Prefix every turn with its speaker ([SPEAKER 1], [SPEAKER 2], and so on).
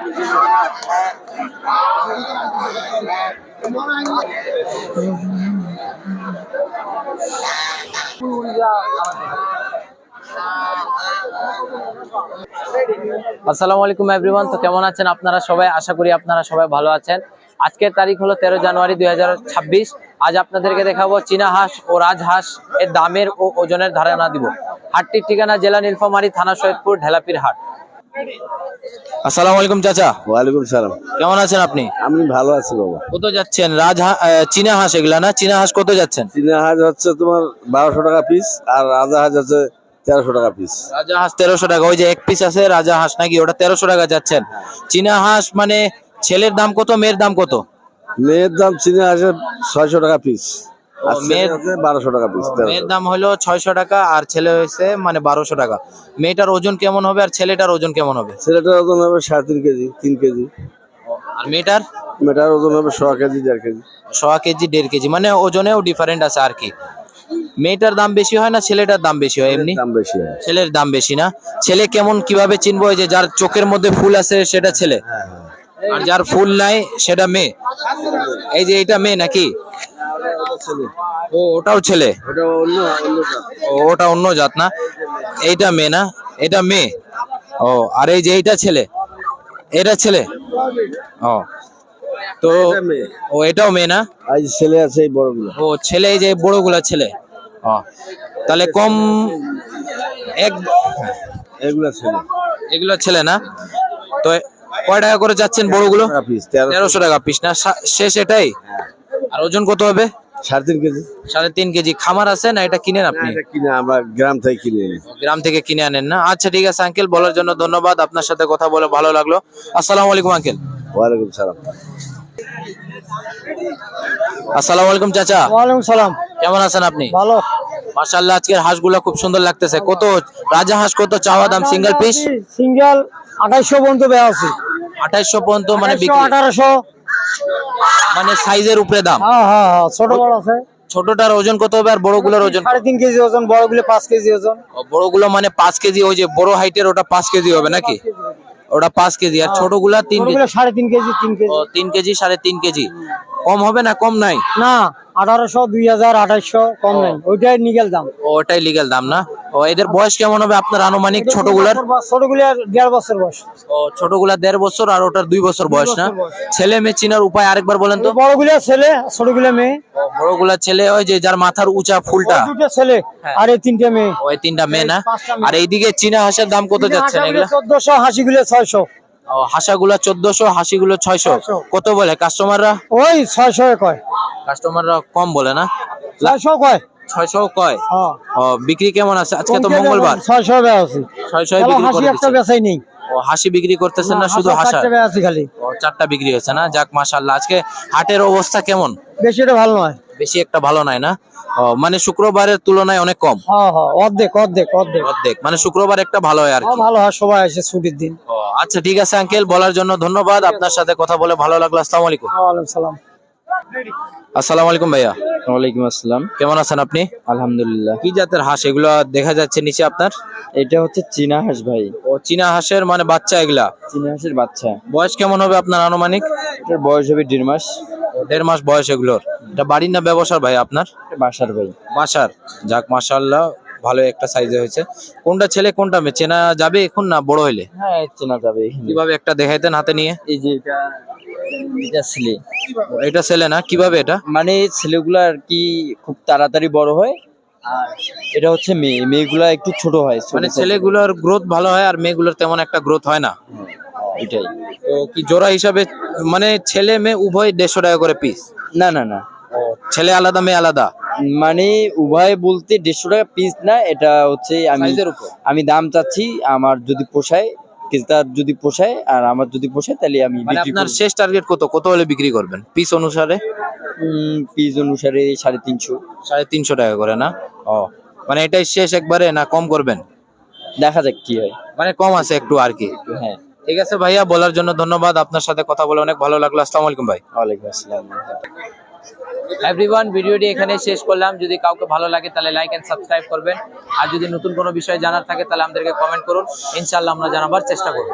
[SPEAKER 1] আসসালামু আলাইকুম এভরিওয়ান। তো কেমন আছেন আপনারা সবাই? আশা করি আপনারা সবাই ভালো আছেন। আজকের তারিখ হলো 13 জানুয়ারি 2026। আজ আপনাদেরকে দেখাবো চীনা হাঁস ও রাজহাঁস এর দামের ও ওজনের ধারণা দিব। হাটটির ঠিকানা জেলা নীলফামারী, থানা সৈয়দপুর, ঢেলাপির হাট। আসসালামু আলাইকুম চাচা।
[SPEAKER 2] ওয়ালাইকুম সালাম।
[SPEAKER 1] কেমন আছেন আপনি?
[SPEAKER 2] আমি ভালো আছি বাবা।
[SPEAKER 1] কত যাচ্ছেন চীনা হাঁস এগুলা না? চীনা হাঁস কত যাচ্ছেন?
[SPEAKER 2] চীনা হাঁস হচ্ছে তোমার 1200 টাকা পিস, আর রাজা হাঁস হচ্ছে 1300 টাকা পিস।
[SPEAKER 1] রাজা হাঁস 1300 টাকা। ওই যে এক পিস আছে রাজা হাঁস নাকি, ওটা 1300 টাকা যাচ্ছেন। চীনা হাঁস মানে ছেলের দাম কত, মেয়ের দাম কত?
[SPEAKER 2] মেয়ের দাম চীনা হাঁসের 600 টাকা পিস, আর মেয়ের 1200 টাকা পিস।
[SPEAKER 1] মেয়ের দাম হলো 600 টাকা আর ছেলে হয়েছে মানে 1200 টাকা। মেয়েটার ওজন কেমন হবে আর ছেলেটার ওজন কেমন হবে?
[SPEAKER 2] ছেলেটার ওজন হবে 3.5 কেজি, 3 কেজি।
[SPEAKER 1] আর মেয়েটার
[SPEAKER 2] ওজন হবে 100 কেজি, 1.5 কেজি।
[SPEAKER 1] 100 কেজি, 1.5 কেজি, মানে ওজনেও ডিফারেন্ট আছে আর কি। মেয়েটার দাম বেশি হয় না ছেলেটার দাম বেশি হয়? এমনি
[SPEAKER 2] দাম বেশি হয়।
[SPEAKER 1] ছেলের দাম বেশি না? ছেলে কেমন কিভাবে চিনবো? যে যার চোখের মধ্যে ফুল আছে সেটা ছেলে, আর যার ফুল নাই সেটা মেয়ে। এই যে এটা মেয়ে নাকি? ও ওটাও ছেলে, ওটা অন্য জাত না? এইটা মেয়ে না? এটা মেয়ে। ও আর এই যে এইটা ছেলে, এটা ছেলে। ও তো ও এটাও মেয়ে না?
[SPEAKER 2] আজ ছেলে আছে এই বড়গুলো।
[SPEAKER 1] ও ছেলে, এই যে বড়গুলা ছেলে। ও তাহলে কম
[SPEAKER 2] এগুলা ছেলে,
[SPEAKER 1] এগুলো ছেলে না? তো কয় টাকা করে যাচ্ছেন বড়গুলো? 1300 টাকা পিস না? শেষ এটাই? আর ওজন কত হবে?
[SPEAKER 2] 3.5 কেজি।
[SPEAKER 1] 3.5 কেজি। খামার আছে না এটা কিনেন আপনি?
[SPEAKER 2] কিনে আমরা গ্রাম থেকে কিনে আনি।
[SPEAKER 1] গ্রাম থেকে কিনে আনেন না? আচ্ছা ঠিক আছে আঙ্কেল, বলার জন্য ধন্যবাদ। আপনার সাথে কথা বলে ভালো লাগলো। আসসালামু আলাইকুম আঙ্কেল।
[SPEAKER 2] ওয়ালাইকুম সালাম।
[SPEAKER 1] আসসালামু আলাইকুম চাচা।
[SPEAKER 3] ওয়ালাইকুম সালাম।
[SPEAKER 1] কেমন আছেন আপনি?
[SPEAKER 3] ভালো।
[SPEAKER 1] মাশাআল্লাহ, আজকের হাঁসগুলো খুব সুন্দর লাগতেছে। কত রাজা হাঁস কত চাওয়া দাম সিঙ্গেল পিস?
[SPEAKER 3] সিঙ্গেল 2800 পর্যন্ত বেয়া আছে।
[SPEAKER 1] 2800 পর্যন্ত মানে বিক্রি?
[SPEAKER 3] 1800
[SPEAKER 1] মানে সাইজের উপরে দাম?
[SPEAKER 3] হ্যাঁ হ্যাঁ হ্যাঁ, ছোট বড় আছে।
[SPEAKER 1] ছোটটার ওজন কত হবে আর বড়গুলোর ওজন?
[SPEAKER 3] 3.5 কেজি ওজন, বড়গুলো 5 কেজি ওজন।
[SPEAKER 1] বড়গুলো মানে 5 কেজি। ওই যে বড় হাইটের ওটা 5 কেজি হবে নাকি? ওটা 5 কেজি। আর ছোটগুলা 3 কেজি?
[SPEAKER 3] 3.5 KG, 3 KG.
[SPEAKER 1] ও 3 কেজি, 3.5 কেজি। কম হবে না? কম নাই
[SPEAKER 3] না, 1800, 2000, 2800 কম নাই, ওইটাই নিগেল দাম।
[SPEAKER 1] ওটাই লিগ্যাল দাম না? ও এদের বয়স কেমন হবে আপনার আনুমানিক? ছোটগুলার?
[SPEAKER 3] ছোটগুলো 1.5 বছর বয়স।
[SPEAKER 1] ও ছোটগুলা 1.5 বছর আর ওটার 2 বছর বয়স না? ছেলে মেয়ে চিনার উপায় আরেকবার বলেন তো।
[SPEAKER 3] বড়গুলো ছেলে, ছোটগুলো মেয়ে।
[SPEAKER 1] বড়গুলা ছেলে, ওই যে যার মাথার উঁচা ফুলটা,
[SPEAKER 3] দুটো ছেলে আর এই 3টে মেয়ে।
[SPEAKER 1] ওই 3টা মেয়ে না? আর এইদিকে চীনা হাঁসের দাম কত যাচ্ছে এগুলা?
[SPEAKER 3] 1400, হাসিগুলো 600।
[SPEAKER 1] ও হাঁসাগুলা 1400, হাসিগুলো 600। কত বলে কাস্টমাররা?
[SPEAKER 3] ওই 600 কয়।
[SPEAKER 1] কাস্টমাররা কম বলে না?
[SPEAKER 3] 600 কয়।
[SPEAKER 1] 600 কয়?
[SPEAKER 3] হ্যাঁ।
[SPEAKER 1] ও বিক্রি কেমন আছে? আজকে তো মঙ্গলবার।
[SPEAKER 3] 600 বেয়া আছে।
[SPEAKER 1] 600 বিক্রি
[SPEAKER 3] হাসি
[SPEAKER 1] করে
[SPEAKER 3] একটা
[SPEAKER 1] দিচ্ছেন?
[SPEAKER 3] বেচাই নেই।
[SPEAKER 1] ও হাসি বিক্রি করতেছেন না, শুধু হাঁসা?
[SPEAKER 3] 4টা বেয়া আছে খালি।
[SPEAKER 1] ও 4টা বিক্রি হয়েছে না? যাক মাশাআল্লাহ। আজকে হাটের অবস্থা কেমন?
[SPEAKER 3] বেশি এটা ভালো নয়।
[SPEAKER 1] বেশি একটা ভালো নাই না? ও মানে শুক্রবারের তুলনায় অনেক কম?
[SPEAKER 3] হ্যাঁ হ্যাঁ, অর্ধেক অর্ধেক অর্ধেক।
[SPEAKER 1] অর্ধেক মানে শুক্রবার একটা ভালো হয় আর কি।
[SPEAKER 3] ভালো হয়, সবাই আসে ছুটির দিন।
[SPEAKER 1] ও আচ্ছা ঠিক আছে আঙ্কেল, বলার জন্য ধন্যবাদ। আপনার সাথে কথা বলে ভালো লাগলো। আসসালামু আলাইকুম।
[SPEAKER 3] ওয়ালাইকুম সালাম।
[SPEAKER 1] আসসালামু আলাইকুম ভাইয়া।
[SPEAKER 4] ওয়ালাইকুম আসসালাম।
[SPEAKER 1] কেমন আছেন আপনি?
[SPEAKER 4] আলহামদুলিল্লাহ।
[SPEAKER 1] কি জাতের হাঁস এগুলো দেখা যাচ্ছে নিচে আপনার?
[SPEAKER 4] এটা হচ্ছে চীনা হাঁস ভাই।
[SPEAKER 1] ও চীনা হাঁসের মানে বাচ্চা এগুলা?
[SPEAKER 4] চীনা হাঁসের বাচ্চা।
[SPEAKER 1] বয়স কেমন হবে আপনার আনুমানিক?
[SPEAKER 4] এটার বয়স হবে 1.5 মাস।
[SPEAKER 1] 1.5 মাস বয়স এগুলোর। এটা বাড়ির না ব্যবসার ভাই আপনার?
[SPEAKER 4] এটা বাসার ভাই।
[SPEAKER 1] বাসার। যাক মাশাআল্লাহ, ভালো একটা সাইজে হয়েছে। কোনটা ছেলে কোনটা মেয়ে চেনা যাবে এখন না বড় হইলে?
[SPEAKER 4] হ্যাঁ চেনা যাবে।
[SPEAKER 1] কিভাবে একটা দেখাইতেন হাতে নিয়ে?
[SPEAKER 4] এই যে এটা, এটা ছেলে।
[SPEAKER 1] এটা ছেলে না? কিভাবে এটা?
[SPEAKER 4] মানে ছেলেগুলা আর কি খুব তাড়াতাড়ি বড় হয়, আর এটা হচ্ছে মেয়ে। মেয়েগুলা একটু ছোট হয়।
[SPEAKER 1] মানে ছেলেগুলোর গ্রোথ ভালো হয় আর মেয়েগুলোর তেমন একটা গ্রোথ হয় না?
[SPEAKER 4] এটাই।
[SPEAKER 1] তো কি জোড়া হিসাবে মানে ছেলে মেয়ে উভয় 150 টাকা করে পিস?
[SPEAKER 4] না না না,
[SPEAKER 1] ছেলে আলাদা মেয়ে আলাদা?
[SPEAKER 4] মানে উভয় বলতে 150 টাকা পিস না, এটা হচ্ছে আমি দাম চাচ্ছি। আমার যদি পোষায়, ক্রেতার যদি পোষায় আর আমার যদি পোষায়, তাহলে আমি
[SPEAKER 1] মানে আপনার শেষ টার্গেট কত? কত হলে বিক্রি করবেন পিস অনুসারে?
[SPEAKER 4] পিস অনুসারে 350।
[SPEAKER 1] 350 টাকা করে না? ও মানে এটাই শেষ একবারে না কম করবেন?
[SPEAKER 4] দেখা যাক কি হয়।
[SPEAKER 1] মানে কম আছে একটু আর কি?
[SPEAKER 4] হ্যাঁ
[SPEAKER 1] ঠিক আছে ভাইয়া, বলার জন্য ধন্যবাদ। আপনার সাথে কথা বলে অনেক ভালো লাগলো। আসসালামু আলাইকুম ভাই।
[SPEAKER 4] ওয়ালাইকুম আসসালাম।
[SPEAKER 1] এভরিওয়ান, ভিডিওটি এখানে শেষ করলাম। যদি কাউকে ভালো লাগে তাহলে লাইক এন্ড সাবস্ক্রাইব করবেন। আর যদি নতুন কোনো বিষয় জানার থাকে তাহলে আমাদেরকে কমেন্ট করুন, ইনশাআল্লাহ আমরা জানাবার চেষ্টা করব।